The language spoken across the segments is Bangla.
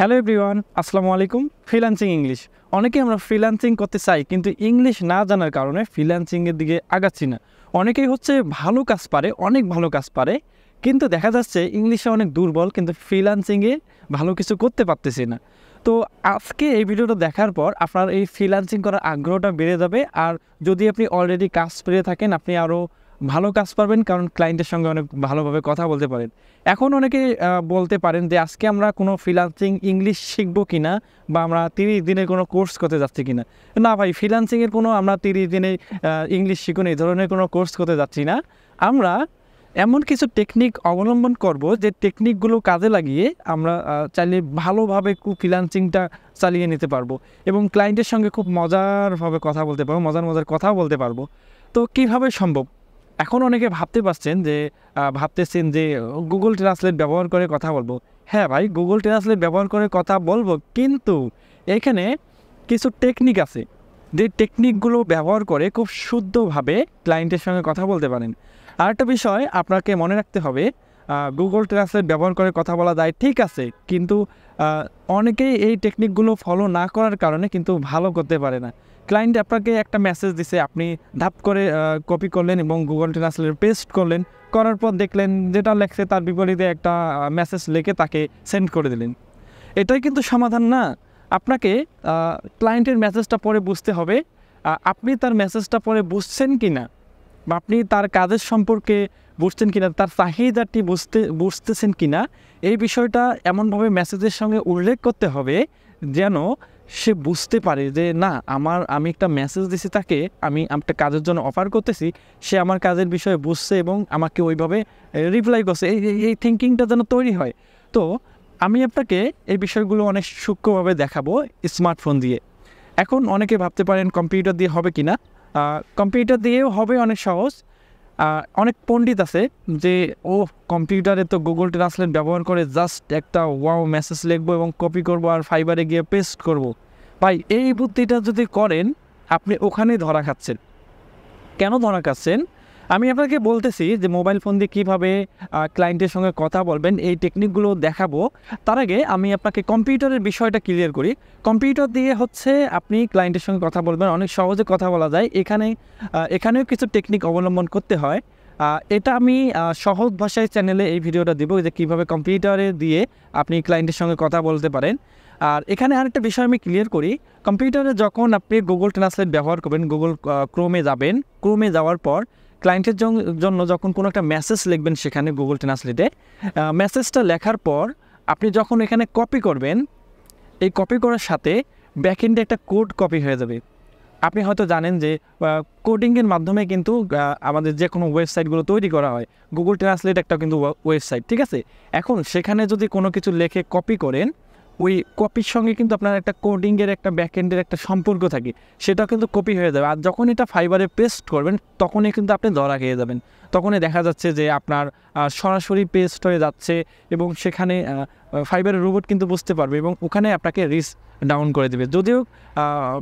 হ্যালো এভরিওয়ান, আসসালামু আলাইকুম। ফ্রিল্যান্সিং ইংলিশ, অনেকে আমরা ফ্রিল্যান্সিং করতে চাই কিন্তু ইংলিশ না জানার কারণে ফ্রিল্যান্সিংয়ের দিকে আগাচ্ছি না। অনেকেই হচ্ছে ভালো কাজ পারে, অনেক ভালো কাজ পারে, কিন্তু দেখা যাচ্ছে ইংলিশে অনেক দুর্বল, কিন্তু ফ্রিল্যান্সিংয়ে ভালো কিছু করতে পারতেছি না। তো আজকে এই ভিডিওটা দেখার পর আপনার এই ফ্রিল্যান্সিং করার আগ্রহটা বেড়ে যাবে। আর যদি আপনি অলরেডি কাজ পেয়ে থাকেন, আপনি আরও ভালো কাজ পারবেন, কারণ ক্লায়েন্টের সঙ্গে অনেক ভালোভাবে কথা বলতে পারেন। এখন অনেকে বলতে পারেন যে আজকে আমরা কোনো ফ্রিল্যান্সিং ইংলিশ শিখবো কি না, বা আমরা 30 দিনের কোনো কোর্স করতে যাচ্ছি কি না। না ভাই, ফ্রিল্যান্সিংয়ের কোনো আমরা 30 দিনে ইংলিশ শিখুন এই ধরনের কোনো কোর্স করতে যাচ্ছি না। আমরা এমন কিছু টেকনিক অবলম্বন করব যে টেকনিকগুলো কাজে লাগিয়ে আমরা চাইলে ভালোভাবে ফ্রিল্যান্সিংটা চালিয়ে নিতে পারবো এবং ক্লায়েন্টের সঙ্গে খুব মজারভাবে কথা বলতে পারবো, মজার কথাও বলতে পারবো। তো কীভাবে সম্ভব? এখন অনেকে ভাবতেছেন যে গুগল ট্রান্সলেট ব্যবহার করে কথা বলবো। হ্যাঁ ভাই, গুগল ট্রান্সলেট ব্যবহার করে কথা বলবো, কিন্তু এখানে কিছু টেকনিক আছে যে টেকনিকগুলো ব্যবহার করে খুব শুদ্ধভাবে ক্লায়েন্টের সঙ্গে কথা বলতে পারেন। আরেকটা বিষয় আপনাকে মনে রাখতে হবে, গুগল ট্রান্সলেট ব্যবহার করে কথা বলা যায় ঠিক আছে, কিন্তু অনেকেই এই টেকনিকগুলো ফলো না করার কারণে কিন্তু ভালো করতে পারে না। ক্লায়েন্ট আপনাকে একটা মেসেজ দিছে, আপনি ধাপ করে কপি করলেন এবং গুগল ট্রান্সলেট পেস্ট করলেন, করার পর দেখলেন যেটা লেখছে তার বিপরীতে একটা মেসেজ লিখে তাকে সেন্ড করে দিলেন। এটাই কিন্তু সমাধান না। আপনাকে ক্লায়েন্টের মেসেজটা পড়ে বুঝতে হবে আপনি তার মেসেজটা পড়ে বুঝছেন কি না, বা আপনি তার কাজের সম্পর্কে বুঝছেন কিনা, তার চাহিদাটি বুঝতেছেন কিনা। এই বিষয়টা এমনভাবে মেসেজের সঙ্গে উল্লেখ করতে হবে যেন সে বুঝতে পারে যে না, আমি একটা মেসেজ দিছি তাকে, আমি একটা কাজের জন্য অফার করতেছি, সে আমার কাজের বিষয়ে বুঝছে এবং আমাকে ওইভাবে রিপ্লাই করছে। এই থিঙ্কিংটা যেন তৈরি হয়। তো আমি আপনাকে এই বিষয়গুলো অনেক সূক্ষ্মভাবে দেখাবো স্মার্টফোন দিয়ে। এখন অনেকে ভাবতে পারেন কম্পিউটার দিয়ে হবে কি না। কম্পিউটার দিয়েও হবে, অনেক সহজ। অনেক পণ্ডিত আছে যে কম্পিউটারে তো গুগল ট্রান্সলেট ব্যবহার করে জাস্ট একটা ওয়াও মেসেজ লিখবো এবং কপি করব আর ফাইবারে গিয়ে পেস্ট করব। ভাই, এই বুদ্ধিটা যদি করেন আপনি ওখানেই ধরা খাচ্ছেন। কেন ধরা খাচ্ছেন? আমি আপনাকে বলতেছি যে মোবাইল ফোন দিয়ে কীভাবে ক্লায়েন্টের সঙ্গে কথা বলবেন, এই টেকনিকগুলো দেখাবো। তার আগে আমি আপনাকে কম্পিউটারের বিষয়টা ক্লিয়ার করি। কম্পিউটার দিয়ে হচ্ছে আপনি ক্লায়েন্টের সঙ্গে কথা বলবেন, অনেক সহজে কথা বলা যায়। এখানেও কিছু টেকনিক অবলম্বন করতে হয়। এটা আমি সহজ ভাষায় চ্যানেলে এই ভিডিওটা দেবো যে কীভাবে কম্পিউটারে দিয়ে আপনি ক্লায়েন্টের সঙ্গে কথা বলতে পারেন। আর এখানে আরেকটা বিষয় আমি ক্লিয়ার করি। কম্পিউটারে যখন আপনি গুগল ট্রান্সলেট ব্যবহার করবেন, গুগল ক্রোমে যাবেন, ক্রোমে যাওয়ার পর ক্লায়েন্টের জন্য যখন কোনো একটা মেসেজ লিখবেন সেখানে গুগল ট্রান্সলেটে, মেসেজটা লেখার পর আপনি যখন এখানে কপি করবেন, এই কপি করার সাথে ব্যাকএন্ডে একটা কোড কপি হয়ে যাবে। আপনি হয়তো জানেন যে কোডিংয়ের মাধ্যমে কিন্তু আমাদের যে কোনো ওয়েবসাইটগুলো তৈরি করা হয়। গুগল ট্রান্সলেট একটা কিন্তু ওয়েবসাইট, ঠিক আছে? এখন সেখানে যদি কোনো কিছু লিখে কপি করেন, ওই কপির সঙ্গে কিন্তু আপনার একটা কোডিংয়ের একটা ব্যাকএন্ডের একটা সম্পর্ক থাকে, সেটাও কিন্তু কপি হয়ে যাবে। আর যখন এটা ফাইবারে পেস্ট করবেন তখনই কিন্তু আপনি ধরা খেয়ে যাবেন। তখনই দেখা যাচ্ছে যে আপনার সরাসরি পেস্ট হয়ে যাচ্ছে এবং সেখানে ফাইবারের রোবট কিন্তু বুঝতে পারবে এবং ওখানে আপনাকে রিস্ক ডাউন করে দেবে। যদিও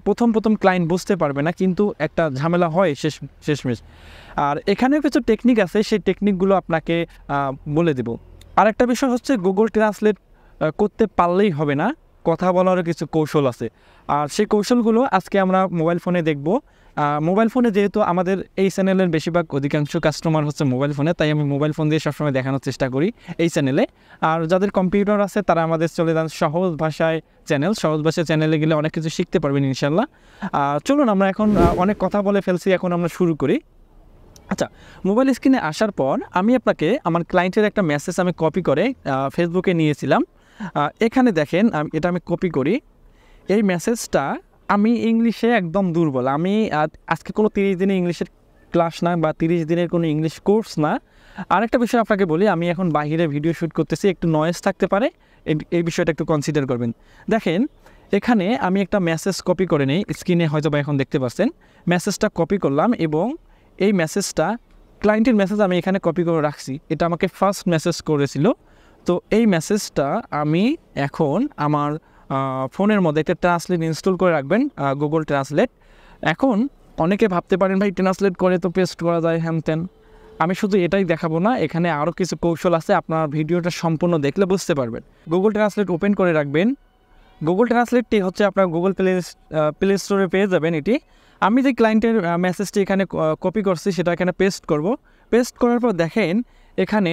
প্রথম ক্লায়েন্ট বুঝতে পারবে না, কিন্তু একটা ঝামেলা হয় শেষমেশ। আর এখানেও কিছু টেকনিক আছে, সেই টেকনিকগুলো আপনাকে বলে দেব। আরেকটা বিষয় হচ্ছে গুগল ট্রান্সলেট করতে পারলেই হবে না, কথা বলারও কিছু কৌশল আছে। আর সেই কৌশলগুলো আজকে আমরা মোবাইল ফোনে দেখব। মোবাইল ফোনে যেহেতু আমাদের এই চ্যানেলের বেশিরভাগ অধিকাংশ কাস্টমার হচ্ছে মোবাইল ফোনে, তাই আমি মোবাইল ফোন দিয়ে সবসময় দেখানোর চেষ্টা করি এই চ্যানেলে। আর যাদের কম্পিউটার আছে তারা আমাদের চলে যান সহজ ভাষায় চ্যানেলে গেলে অনেক কিছু শিখতে পারবেন ইনশাল্লাহ। চলুন আমরা এখন অনেক কথা বলে ফেলছি, এখন আমরা শুরু করি। আচ্ছা, মোবাইল স্ক্রিনে আসার পর আমি আপনাকে আমার ক্লায়েন্টের একটা মেসেজ আমি কপি করে ফেসবুকে নিয়েছিলাম। এখানে দেখেন, এটা আমি কপি করি। এই মেসেজটা আমি ইংলিশে একদম দুর্বল। আমি আজকে কোনো 30 দিনের ইংলিশের ক্লাস না, বা 30 দিনের কোনো ইংলিশ কোর্স না। আরেকটা বিষয় আপনাকে বলি, আমি এখন বাইরে ভিডিও শ্যুট করতেছি, একটু নয়েজ থাকতে পারে, এই বিষয়টা একটু কনসিডার করবেন। দেখেন, এখানে আমি একটা মেসেজ কপি করে নিই, স্ক্রিনে হয়তো বা এখন দেখতে পাচ্ছেন। মেসেজটা কপি করলাম এবং এই মেসেজটা, ক্লায়েন্টের মেসেজ আমি এখানে কপি করে রাখছি, এটা আমাকে ফার্স্ট মেসেজ করেছিল। তো এই মেসেজটা আমি এখন আমার ফোনের মধ্যে একটা ট্রান্সলেট ইনস্টল করে রাখবেন, গুগল ট্রান্সলেট। এখন অনেকে ভাবতে পারেন ভাই ট্রান্সলেট করে তো পেস্ট করা যায় হ্যান ত্যান। আমি শুধু এটাই দেখাবো না, এখানে আরও কিছু কৌশল আছে, আপনার ভিডিওটা সম্পূর্ণ দেখলে বুঝতে পারবেন। গুগল ট্রান্সলেট ওপেন করে রাখবেন। গুগল ট্রান্সলেটটি হচ্ছে আপনার গুগল প্লে স্টোরে পেয়ে যাবেন এটি। আমি যে ক্লায়েন্টের মেসেজটি এখানে কপি করছি সেটা এখানে পেস্ট করব। পেস্ট করার পর দেখেন এখানে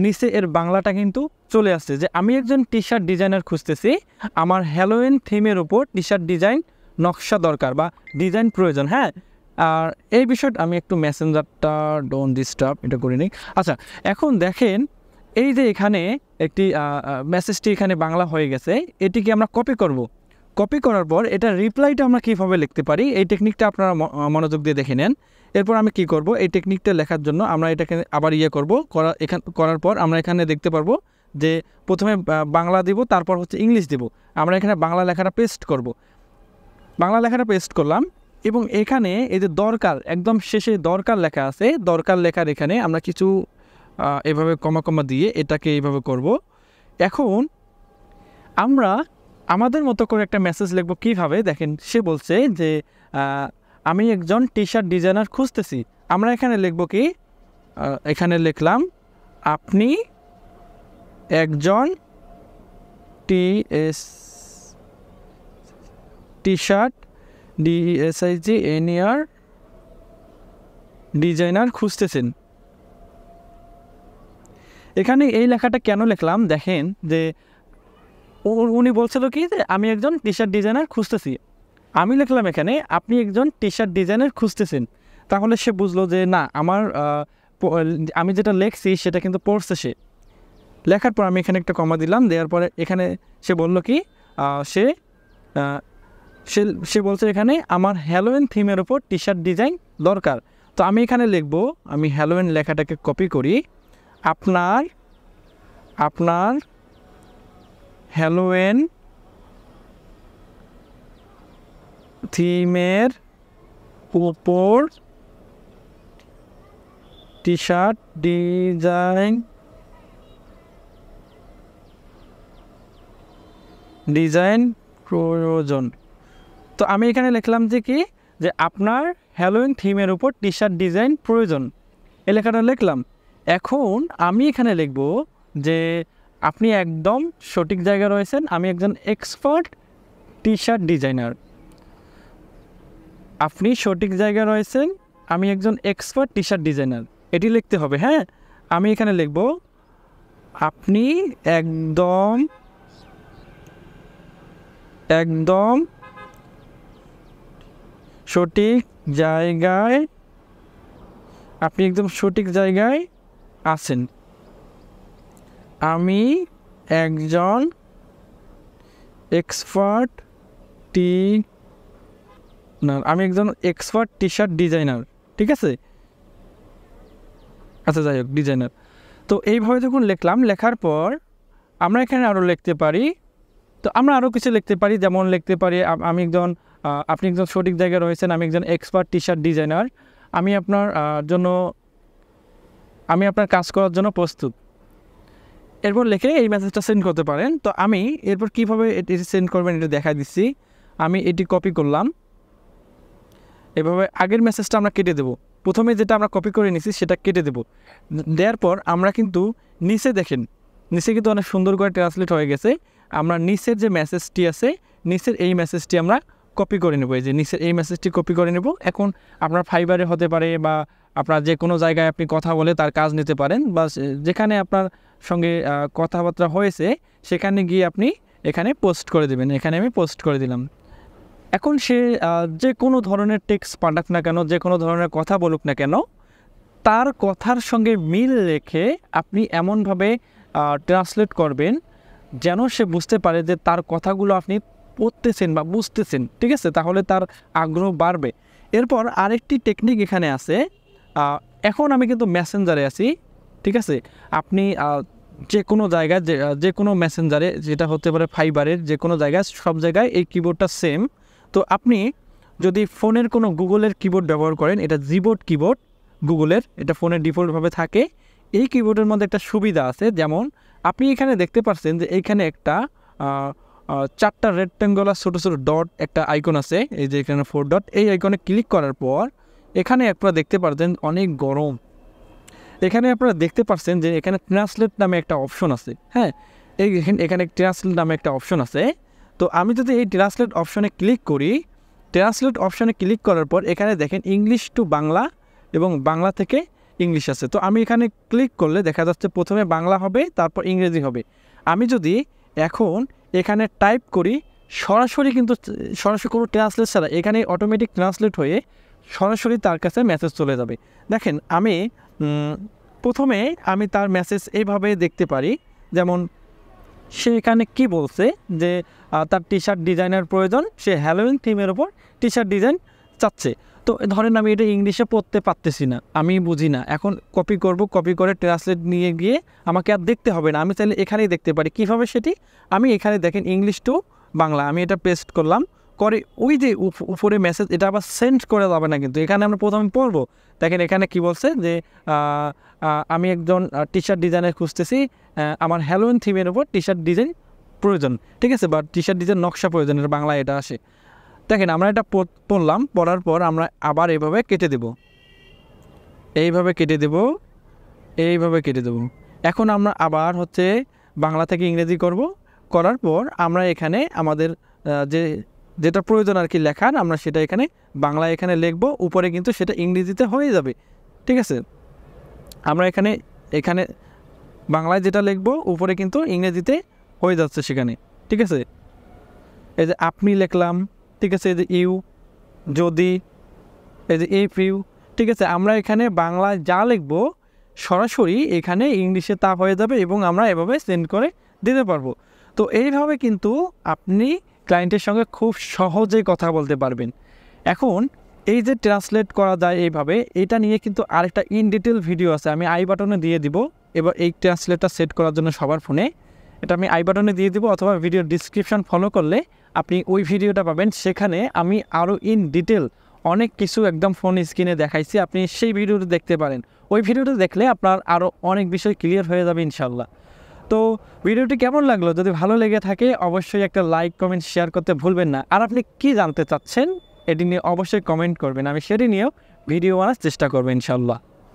নিচে এর বাংলাটা কিন্তু চলে আসছে যে আমি একজন টি শার্ট ডিজাইনার খুঁজতেছি, আমার হ্যালোইন থিমের উপর টি শার্ট ডিজাইন নকশা দরকার বা ডিজাইন প্রয়োজন। হ্যাঁ, আর এই বিষয়টা আমি একটু মেসেঞ্জারটা ডোন্ট ডিস্টার্ব এটা করে নিই। আচ্ছা, এখন দেখেন এই যে এখানে একটি মেসেজটি এখানে বাংলা হয়ে গেছে, এটিকে আমরা কপি করব। কপি করার পর এটা রিপ্লাইটা আমরা কীভাবে লিখতে পারি এই টেকনিকটা আপনারা মনোযোগ দিয়ে দেখে নেন। এরপর আমি কি করব, এই টেকনিকটা লেখার জন্য আমরা এটাকে আবার করব, করার পর আমরা এখানে দেখতে পারবো যে প্রথমে বাংলা দিব, তারপর হচ্ছে ইংলিশ দিব। আমরা এখানে বাংলা লেখাটা পেস্ট করব। বাংলা লেখাটা পেস্ট করলাম এবং এখানে এই যে দরকার, একদম শেষে দরকার লেখা আছে, দরকার লেখার এখানে আমরা কিছু এভাবে কমা কমা দিয়ে এটাকে এইভাবে করব। এখন আমরা আমাদের মতো করে একটা মেসেজ লিখব। কীভাবে দেখেন, সে বলছে যে আমি একজন টি শার্ট ডিজাইনার খুঁজতেছি। আমরা এখানে লিখব কি, এখানে লিখলাম আপনি একজন টি শার্ট DSIGNER ডিজাইনার খুঁজতেছেন। এখানে এই লেখাটা কেন লিখলাম দেখেন, যে উনি বলছিল কি যে আমি একজন টি শার্ট ডিজাইনার খুঁজতেছি, আমি লিখলাম এখানে আপনি একজন টি শার্ট ডিজাইনার খুঁজতেছেন। তাহলে সে বুঝলো যে না, আমি যেটা লিখছি সেটা কিন্তু পড়ছে সে। লেখার পর আমি এখানে একটা কমা দিলাম, দেওয়ার পরে এখানে সে বলল কি সে বলছে এখানে আমার হ্যালোইন থিমের উপর টি শার্ট ডিজাইন দরকার। তো আমি এখানে লিখব, আমি হ্যালোইন লেখাটাকে কপি করি, আপনার হ্যালোইন থিমের উপর টি শার্ট ডিজাইন প্রয়োজন। তো আমি এখানে লিখলাম যে কি, যে আপনার হ্যালোইন থিমের উপর টি শার্ট ডিজাইন প্রয়োজন, এই লেখাটা লিখলাম। এখন আমি এখানে লিখব যে আপনি একদম সঠিক জায়গায় রয়েছেন, আমি একজন এক্সপার্ট টি শার্ট ডিজাইনার। আপনি সঠিক জায়গায় রয়েছেন, আমি একজন এক্সপার্ট টি শার্ট ডিজাইনার, এটি লিখতে হবে। হ্যাঁ, আমি এখানে লিখব আপনি একদম সঠিক জায়গায়, আপনি একদম সঠিক জায়গায় আছেন, আমি একজন এক্সপার্ট টি শার্ট ডিজাইনার। ঠিক আছে, আচ্ছা যাই হোক, ডিজাইনার। তো এইভাবে যখন লিখলাম, লেখার পর আমরা এখানে আরও লিখতে পারি। তো আমরা আরও কিছু লিখতে পারি, যেমন লিখতে পারি আপনি একজন সঠিক জায়গায় রয়েছেন, আমি একজন এক্সপার্ট টি শার্ট ডিজাইনার, আমি আপনার কাজ করার জন্য প্রস্তুত। এরপর লিখে এই মেসেজটা সেন্ড করতে পারেন। তো আমি এরপর কীভাবে এটি সেন্ড করবেন এটা দেখা দিচ্ছি। আমি এটি কপি করলাম, এভাবে আগের মেসেজটা আমরা কেটে দেব। প্রথমে যেটা আমরা কপি করে নিছি সেটা কেটে দেব। দেওয়ার পর আমরা কিন্তু নিচে দেখেন, নিচে কিন্তু অনেক সুন্দর করে ট্রান্সলেট হয়ে গেছে। আমরা নিচের যে মেসেজটি আছে, নিচের এই মেসেজটি আমরা কপি করে নেব। এই যে নিচের এই মেসেজটি কপি করে নেব। এখন আপনার ফাইবারে হতে পারে বা আপনার যে কোনো জায়গায় আপনি কথা বলে তার কাজ নিতে পারেন, বা যেখানে আপনার সঙ্গে কথাবার্তা হয়েছে সেখানে গিয়ে আপনি এখানে পোস্ট করে দেবেন। এখানে আমি পোস্ট করে দিলাম। এখন সে যে কোনো ধরনের টেক্সট পাঠাক না কেন, যে কোনো ধরনের কথা বলুক না কেন, তার কথার সঙ্গে মিল রেখে আপনি এমনভাবে ট্রান্সলেট করবেন যেন সে বুঝতে পারে যে তার কথাগুলো আপনি পড়তেছেন বা বুঝতেছেন। ঠিক আছে, তাহলে তার আগ্রহ বাড়বে। এরপর আরেকটি টেকনিক এখানে আছে। এখন আমি কিন্তু মেসেঞ্জারে আছি। ঠিক আছে, আপনি যে কোনো জায়গায় যে কোনো মেসেঞ্জারে, যেটা হতে পারে ফাইবারের যে কোনো জায়গায়, সব জায়গায় এই কিবোর্ডটা সেম। তো আপনি যদি ফোনের কোনো গুগলের কিবোর্ড ব্যবহার করেন, এটা জিবোর্ড কিবোর্ড গুগলের, এটা ফোনের ডিফল্টভাবে থাকে। এই কিবোর্ডের মধ্যে একটা সুবিধা আছে, যেমন আপনি এখানে দেখতে পাচ্ছেন যে এইখানে একটা 4টা রেক্ট্যাঙ্গুলার ছোটো ছোটো ডট একটা আইকন আছে, এই যে এখানে 4 ডট। এই আইকনে ক্লিক করার পর এখানে আপনারা দেখতে পাচ্ছেন অনেক গরম, এখানে আপনারা দেখতে পাচ্ছেন যে এখানে ট্রান্সলেট নামে একটা অপশন আছে। হ্যাঁ, এখানে ট্রান্সলেট নামে একটা অপশন আছে। তো আমি যদি এই ট্রান্সলেট অপশনে ক্লিক করি, ট্রান্সলেট অপশনে ক্লিক করার পর এখানে দেখেন ইংলিশ টু বাংলা এবং বাংলা থেকে ইংলিশ আছে। তো আমি এখানে ক্লিক করলে দেখা যাচ্ছে প্রথমে বাংলা হবে, তারপর ইংরেজি হবে। আমি যদি এখন এখানে টাইপ করি, সরাসরি কিন্তু সরাসরি কোনো ট্রান্সলেট ছাড়া এখানে অটোমেটিক ট্রান্সলেট হয়ে সরাসরি তার কাছে মেসেজ চলে যাবে। দেখেন আমি প্রথমে আমি তার মেসেজ এইভাবে দেখতে পারি, যেমন সে এখানে কি বলছে যে তার টি শার্ট ডিজাইনের প্রয়োজন, সে হ্যালোউইন থিমের ওপর টি শার্ট ডিজাইন চাচ্ছে। তো ধরেন আমি এটা ইংলিশে পড়তে পারতেছি না, আমি বুঝি না, এখন কপি করব, কপি করে ট্রান্সলেট নিয়ে গিয়ে আমাকে আর দেখতে হবে না, আমি চাইলে এখানেই দেখতে পারি। কীভাবে সেটি? আমি এখানে দেখেন ইংলিশ টু বাংলা, আমি এটা পেস্ট করলাম, করে ওই যে উপরে মেসেজ, এটা আবার সেন্ড করে যাবে না, কিন্তু এখানে আমরা প্রথমে পড়বো। দেখেন এখানে কি বলছে যে আমি একজন টি শার্ট ডিজাইনার খুঁজতেছি, আমার হ্যালোউইন থিমের ওপর টি শার্ট ডিজাইন প্রয়োজন, ঠিক আছে, বা টি শার্ট ডিজাইন নকশা প্রয়োজন, এটা বাংলায় এটা আসে। দেখেন আমরা এটা পড়লাম, পড়ার পর আমরা আবার এইভাবে কেটে দেব, এইভাবে কেটে দেব, এইভাবে কেটে দেব। এখন আমরা আবার হচ্ছে বাংলা থেকে ইংরেজি করব, করার পর আমরা এখানে আমাদের যেটা প্রয়োজন আর কি লেখার, আমরা সেটা এখানে বাংলায় এখানে লিখব, উপরে কিন্তু সেটা ইংরেজিতে হয়ে যাবে, ঠিক আছে। আমরা এখানে বাংলায় যেটা লিখব উপরে কিন্তু ইংরেজিতে হয়ে যাচ্ছে সেখানে, ঠিক আছে। এই যে আপনি লিখলাম, ঠিক আছে, এই যে ইউ, যদি, এই যে ইফ ইউ, ঠিক আছে। আমরা এখানে বাংলায় যা লিখব সরাসরি এখানে ইংলিশে তা হয়ে যাবে এবং আমরা এভাবে সেন্ড করে দিতে পারবো। তো এইভাবে কিন্তু আপনি ক্লায়েন্টের সঙ্গে খুব সহজেই কথা বলতে পারবেন। এখন এই যে ট্রান্সলেট করা যায় এইভাবে, এটা নিয়ে কিন্তু আরেকটা ইন ডিটেল ভিডিও আছে, আমি আই বাটনে দিয়ে দিব। এবার এই ট্রান্সলেটটা সেট করার জন্য সবার ফোনে, এটা আমি আই বাটনে দিয়ে দিব, অথবা ভিডিও ডিসক্রিপশন ফলো করলে আপনি ওই ভিডিওটা পাবেন। সেখানে আমি আরও ইন ডিটেল অনেক কিছু একদম ফোন স্ক্রিনে দেখাইছি, আপনি সেই ভিডিওটা দেখতে পারেন। ওই ভিডিওটা দেখলে আপনার আরও অনেক বিষয় ক্লিয়ার হয়ে যাবে ইনশাল্লাহ। তো ভিডিওটি কেমন লাগলো? যদি ভালো লেগে থাকে অবশ্যই একটা লাইক, কমেন্ট, শেয়ার করতে ভুলবেন না। আর আপনি কি জানতে চাচ্ছেন এটি নিয়ে অবশ্যই কমেন্ট করবেন, আমি সেটি নিয়েও ভিডিও বানার চেষ্টা করবো ইনশাল্লাহ।